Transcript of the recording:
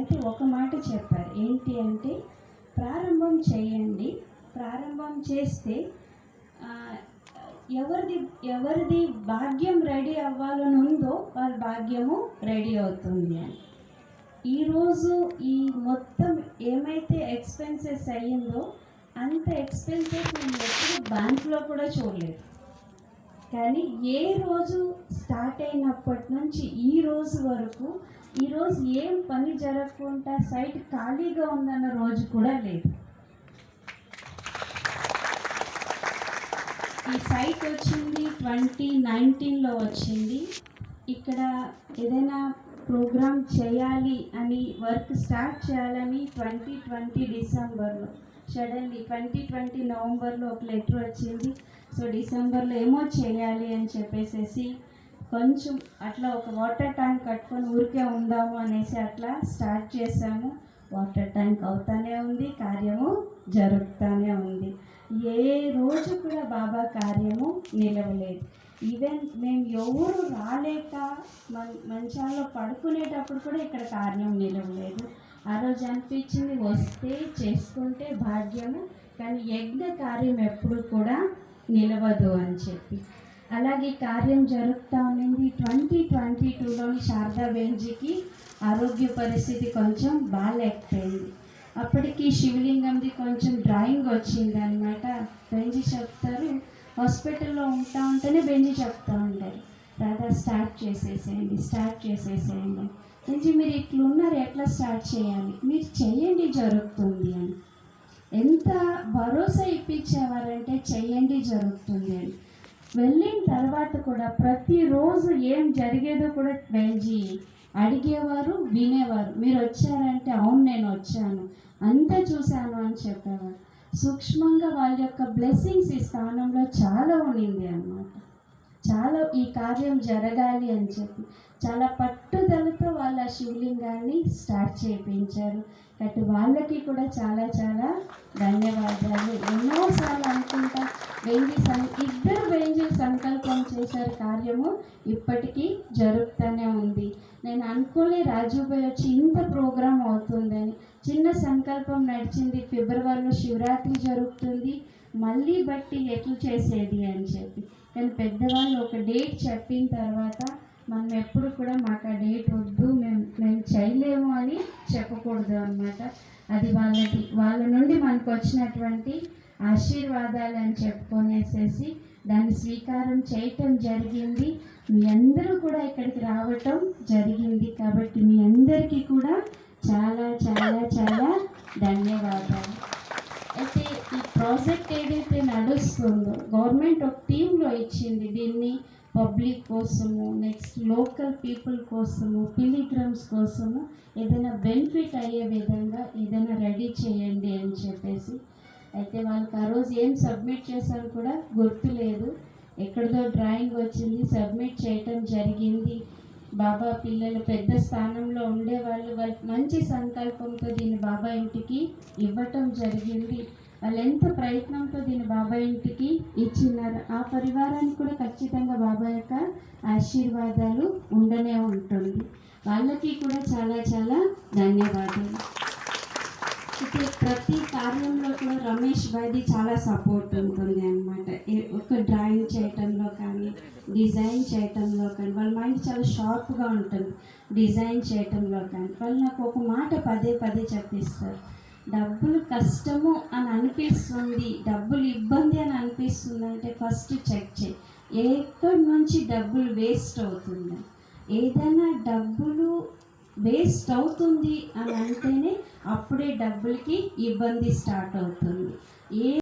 అయితే ఒక మాట చెప్పారు. ఏంటి అంటే, ప్రారంభం చేయండి, ప్రారంభం చేస్తే ఎవరిది భాగ్యం రెడీ అవ్వాలని ఉందో వాళ్ళ భాగ్యము రెడీ అవుతుంది అని. ఈరోజు ఈ మొత్తం ఏమైతే ఎక్స్పెన్సెస్ అయ్యిందో అంత ఎక్స్పెన్సెస్ నేను ఎప్పుడు బ్యాంక్లో కూడా చూడలేదు. కానీ ఏ రోజు స్టార్ట్ అయినప్పటి నుంచి ఈ రోజు వరకు, ఈరోజు ఏం పని జరగకుండా సైట్ ఖాళీగా ఉందన్న రోజు కూడా లేదు. ఈ సైట్ వచ్చింది 2019లో వచ్చింది. ఇక్కడ ఏదైనా ప్రోగ్రామ్ చేయాలి అని, వర్క్ స్టార్ట్ చేయాలని 2020 డిసెంబర్లో, సడన్లీ 2020 నవంబర్లో ఒక లెటర్ వచ్చింది. సో డిసెంబర్లో ఏమో చేయాలి అని చెప్పేసి కొంచెం అట్లా ఒక వాటర్ ట్యాంక్ కట్టుకొని ఊరికే ఉందాము అనేసి అట్లా స్టార్ట్ చేసాము. వాటర్ ట్యాంక్ అవుతానే ఉంది, కార్యము జరుగుతూనే ఉంది. ఏ రోజు కూడా బాబా కార్యము నిలవలేదు. ఈవెన్ మేము ఎవరు రాలేక మంచాల్లో పడుకునేటప్పుడు కూడా ఇక్కడ కార్యం నిలవలేదు. ఆ రోజు అనిపించింది వస్తే చేసుకుంటే భాగ్యము, కానీ యజ్ఞ కార్యం ఎప్పుడు కూడా నిలవదు అని చెప్పి. అలాగే కార్యం జరుగుతూ ఉండింది. 2022లోని శారదా బెంజీకి ఆరోగ్య పరిస్థితి కొంచెం బాగాలేకపోయింది. అప్పటికి శివలింగంది కొంచెం డ్రాయింగ్ వచ్చింది అనమాట. బెంజీ చెప్తారు, హాస్పిటల్లో ఉంటా ఉంటేనే బెంజీ చెప్తూ ఉంటారు, రాదా స్టార్ట్ చేసేసేయండి. బెంజీ మీరు ఇట్లున్నారు, ఎట్లా స్టార్ట్ చేయాలి, మీరు చెయ్యండి జరుగుతుంది అని. ఎంత భరోసా ఇప్పించేవారంటే చెయ్యండి జరుగుతుంది అని. వెళ్ళిన తర్వాత కూడా ప్రతిరోజు ఏం జరిగేదో కూడా బెంజీ అడిగేవారు, వినేవారు. మీరు వచ్చారంటే అవును నేను వచ్చాను, అంతా చూశాను అని చెప్పేవారు. సూక్ష్మంగా వాళ్ళ యొక్క బ్లెస్సింగ్స్ ఈ స్థానంలో చాలా ఉండింది అన్నమాట. చాలా ఈ కార్యం జరగాలి అని చెప్పి చాలా పట్టుదలతో వాళ్ళ శివలింగాన్ని స్టార్ట్ చేయించారు. కాబట్టి వాళ్ళకి కూడా చాలా చాలా ధన్యవాదాలు. ఎన్నోసార్లు అనుకుంటా ఇద్దరు బెంజీ సంకల్పం చేశారు, కార్యము ఇప్పటికీ జరుగుతూనే ఉంది. నేను అనుకోలే రాజుబాయ్ వచ్చి ఇంత ప్రోగ్రాం అవుతుందని. చిన్న సంకల్పం నడిచింది, ఫిబ్రవరిలో శివరాత్రి జరుగుతుంది, మళ్ళీ బట్టి ఎట్లు చేసేది అని చెప్పి. కానీ పెద్దవాళ్ళు ఒక డేట్ చెప్పిన తర్వాత మనం ఎప్పుడు కూడా మాకు ఆ డేట్ వద్దు, మేము చేయలేము అని చెప్పకూడదు అన్నమాట. అది వాళ్ళ నుండి మనకు వచ్చినటువంటి ఆశీర్వాదాలు అని చెప్పుకొనేసేసి దాన్ని స్వీకారం చేయటం జరిగింది. మీ అందరూ కూడా ఇక్కడికి రావటం జరిగింది. కాబట్టి మీ అందరికీ కూడా చాలా చాలా చాలా ధన్యవాదాలు. అయితే ఈ ప్రాజెక్ట్ ఏదైతే నడుస్తుందో గవర్నమెంట్ ఒక టీంలో ఇచ్చింది. దీన్ని పబ్లిక్ కోసము, నెక్స్ట్ లోకల్ పీపుల్ కోసము, పిలిగ్రమ్స్ కోసము ఏదైనా బెనిఫిట్ అయ్యే విధంగా ఏదైనా రెడీ చేయండి అని చెప్పేసి. అయితే వాళ్ళకి ఆ రోజు ఏం సబ్మిట్ చేశారు కూడా గుర్తులేదు. ఎక్కడిదో డ్రాయింగ్ వచ్చింది, సబ్మిట్ చేయటం జరిగింది. బాబా పిల్లలు పెద్ద స్థానంలో ఉండేవాళ్ళు, వాళ్ళకి మంచి సంకల్పంతో దీన్ని బాబా ఇంటికి ఇవ్వటం జరిగింది. వాళ్ళు ఎంత ప్రయత్నంతో దీన్ని బాబా ఇంటికి ఇచ్చినారు. ఆ పరివారానికి కూడా ఖచ్చితంగా బాబా యొక్క ఆశీర్వాదాలు ఉండనే ఉంటుంది. వాళ్ళకి కూడా చాలా చాలా ధన్యవాదాలు. అయితే ప్రతి కార్యంలో కూడా రమేష్ భాయ్ది చాలా సపోర్ట్ ఉంటుంది అన్నమాట. ఒక డ్రాయింగ్ చేయటంలో కానీ, డిజైన్ చేయటంలో కానీ వాళ్ళ మైండ్ చాలా షార్ప్గా ఉంటుంది. డిజైన్ చేయటంలో కానీ వాళ్ళు నాకు ఒక మాట పదే పదే చెప్పిస్తారు, డబ్బులు కష్టము అని అనిపిస్తుంది, డబ్బులు ఇబ్బంది అని అనిపిస్తుంది అంటే ఫస్ట్ చెక్ చేయి ఎక్కడి నుంచి డబ్బులు వేస్ట్ అవుతుంది. ఏదైనా డబ్బులు వేస్ట్ అవుతుంది అని అంటేనే అప్పుడే డబ్బులకి ఇబ్బంది స్టార్ట్ అవుతుంది.